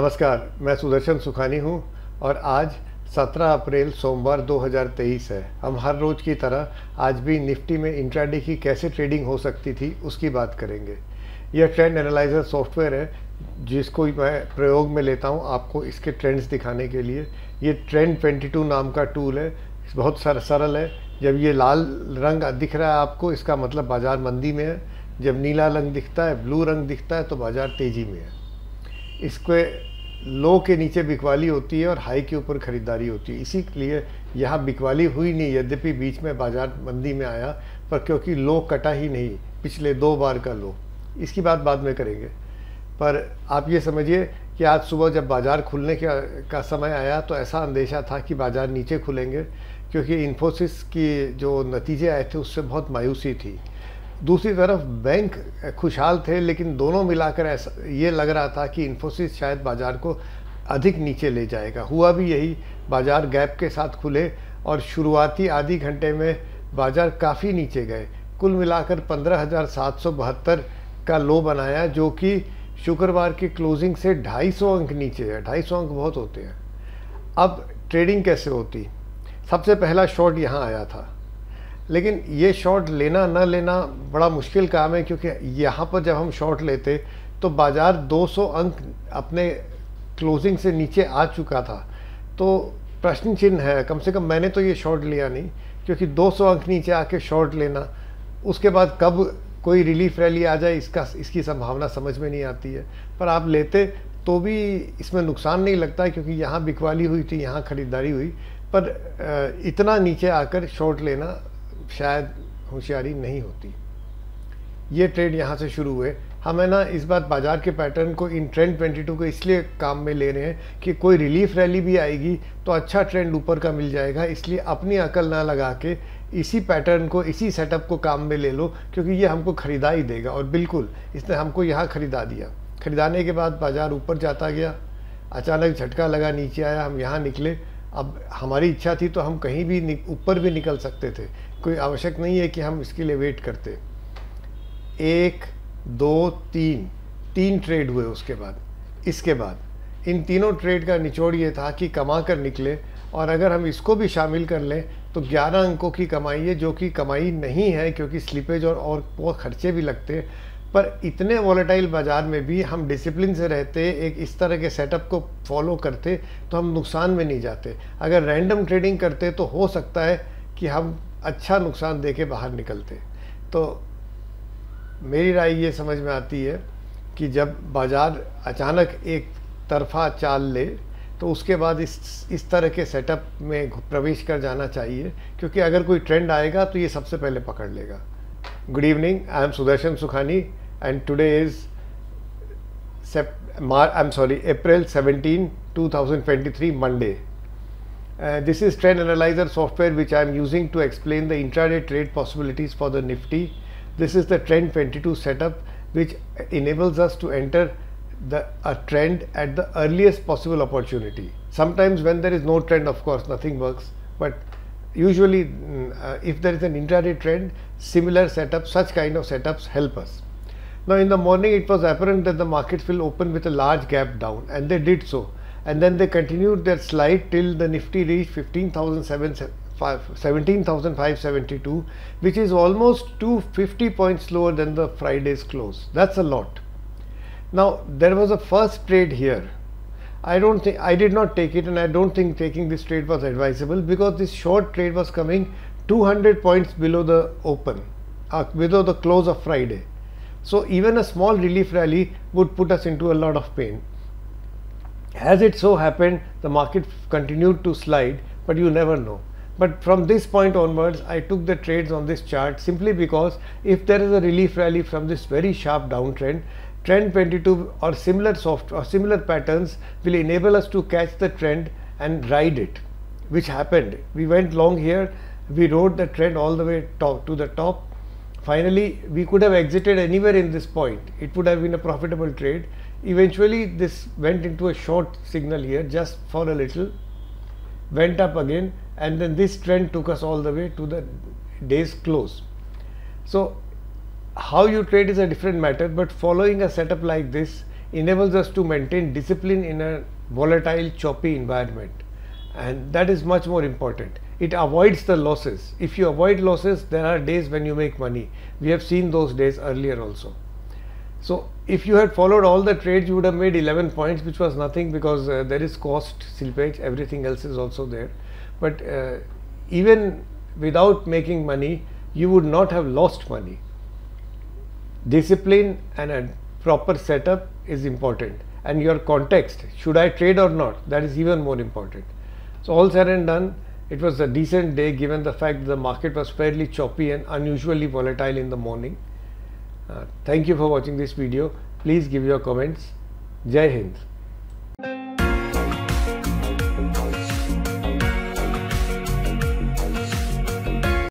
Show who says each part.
Speaker 1: नमस्कार, मैं सुदर्शन सुखानी हूँ और आज 17 अप्रैल सोमवार 2023 है। हम हर रोज़ की तरह आज भी निफ्टी में इंट्राडे की कैसे ट्रेडिंग हो सकती थी उसकी बात करेंगे। यह ट्रेंड एनालाइजर सॉफ्टवेयर है जिसको मैं प्रयोग में लेता हूँ आपको इसके ट्रेंड्स दिखाने के लिए। ये ट्रेंड 22 नाम का टूल है, बहुत सरल है। जब ये लाल रंग दिख रहा है आपको, इसका मतलब बाज़ार मंदी में है। जब नीला रंग दिखता है, ब्लू रंग दिखता है, तो बाज़ार तेज़ी में है। इसके लो के नीचे बिकवाली होती है और हाई के ऊपर ख़रीदारी होती है। इसीलिए यहाँ बिकवाली हुई नहीं, यद्यपि बीच में बाज़ार मंदी में आया, पर क्योंकि लो कटा ही नहीं पिछले 2 बार का लो। इसकी बात बाद में करेंगे, पर आप ये समझिए कि आज सुबह जब बाज़ार खुलने का समय आया तो ऐसा अंदेशा था कि बाज़ार नीचे खुलेंगे, क्योंकि इन्फोसिस की जो नतीजे आए थे उससे बहुत मायूसी थी। दूसरी तरफ बैंक खुशहाल थे, लेकिन दोनों मिलाकर ऐसा ये लग रहा था कि इन्फोसिस शायद बाज़ार को अधिक नीचे ले जाएगा। हुआ भी यही, बाज़ार गैप के साथ खुले और शुरुआती आधी घंटे में बाज़ार काफ़ी नीचे गए। कुल मिलाकर 15,772 का लो बनाया, जो कि शुक्रवार की क्लोजिंग से 250 अंक नीचे है। 250 अंक बहुत होते हैं। अब ट्रेडिंग कैसे होती? सबसे पहला शॉर्ट यहाँ आया था, लेकिन ये शॉर्ट लेना न लेना बड़ा मुश्किल काम है, क्योंकि यहाँ पर जब हम शॉर्ट लेते तो बाज़ार 200 अंक अपने क्लोजिंग से नीचे आ चुका था। तो प्रश्न चिन्ह है, कम से कम मैंने तो ये शॉर्ट लिया नहीं, क्योंकि 200 अंक नीचे आके शॉर्ट लेना, उसके बाद कब कोई रिलीफ रैली आ जाए इसकी संभावना समझ में नहीं आती है। पर आप लेते तो भी इसमें नुकसान नहीं लगता, क्योंकि यहाँ बिकवाली हुई थी, यहाँ ख़रीदारी हुई, पर इतना नीचे आकर शॉर्ट लेना शायद होशियारी नहीं होती। ये ट्रेड यहाँ से शुरू हुए। हमें ना इस बार बाज़ार के पैटर्न को, इन ट्रेंड 22 को इसलिए काम में ले रहे हैं कि कोई रिलीफ रैली भी आएगी तो अच्छा ट्रेंड ऊपर का मिल जाएगा। इसलिए अपनी अकल ना लगा के इसी पैटर्न को, इसी सेटअप को काम में ले लो, क्योंकि ये हमको ख़रीदा ही देगा। और बिल्कुल इसने हमको यहाँ ख़रीदा दिया। ख़रीदाने के बाद बाज़ार ऊपर जाता गया, अचानक झटका लगा, नीचे आया, हम यहाँ निकले। अब हमारी इच्छा थी तो हम कहीं भी ऊपर भी निकल सकते थे, कोई आवश्यक नहीं है कि हम इसके लिए वेट करते। 1, 2, 3 ट्रेड हुए उसके बाद। इसके बाद इन तीनों ट्रेड का निचोड़ ये था कि कमा कर निकले, और अगर हम इसको भी शामिल कर लें तो 11 अंकों की कमाई है, जो कि कमाई नहीं है, क्योंकि स्लीपेज और वो खर्चे भी लगते हैं। पर इतने वॉलेटाइल बाज़ार में भी हम डिसिप्लिन से रहते, एक इस तरह के सेटअप को फॉलो करते, तो हम नुकसान में नहीं जाते। अगर रैंडम ट्रेडिंग करते तो हो सकता है कि हम अच्छा नुकसान देके बाहर निकलते। तो मेरी राय ये समझ में आती है कि जब बाज़ार अचानक एक तरफा चाल ले तो उसके बाद इस तरह के सेटअप में प्रवेश कर जाना चाहिए, क्योंकि अगर कोई ट्रेंड आएगा तो ये सबसे पहले पकड़ लेगा। Good evening, I am Sudarshan Sukhani and today is April 17, 2023, Monday. This is trend analyzer software which I am using to explain the intraday trade possibilities for the Nifty. This is the trend 22 setup, which enables us to enter a trend at the earliest possible opportunity. Sometimes when there is no trend, of course nothing works, but usually if there is an intraday trend, similar setups, such kind of setups help us. Now in the morning it was apparent that the markets will open with a large gap down, and they did so, and then they continued their slide till the Nifty reached 17,572, which is almost 250 points lower than the Friday's close. That's a lot. Now there was a first trade here. I did not take it, and I don't think taking this trade was advisable, because this short trade was coming 200 points below the open, below the close of Friday. So even a small relief rally would put us into a lot of pain. As it so happened, the market continued to slide, but you never know. But from this point onwards, I took the trades on this chart simply because if there is a relief rally from this very sharp downtrend, trend 22 or similar patterns will enable us to catch the trend and ride it, which happened. We went long here, we rode the trend all the way to the top. Finally, we could have exited anywhere in this point. It would have been a profitable trade. Eventually, this went into a short signal here just for a little, went up again, and then this trend took us all the way to the day's close. So how you trade is a different matter, but following a setup like this enables us to maintain discipline in a volatile, choppy environment, and that is much more important. It avoids the losses. If you avoid losses, there are days when you make money. We have seen those days earlier also. So if you had followed all the trades, you would have made 11 points, which was nothing, because there is cost, slippage, everything else is also there. But even without making money, you would not have lost money. Discipline and a proper setup is important, and your context, should I trade or not, that is even more important. So all said and done, it was a decent day given the fact that the market was fairly choppy and unusually volatile in the morning. Thank you for watching this video. Please give your comments. Jai Hind.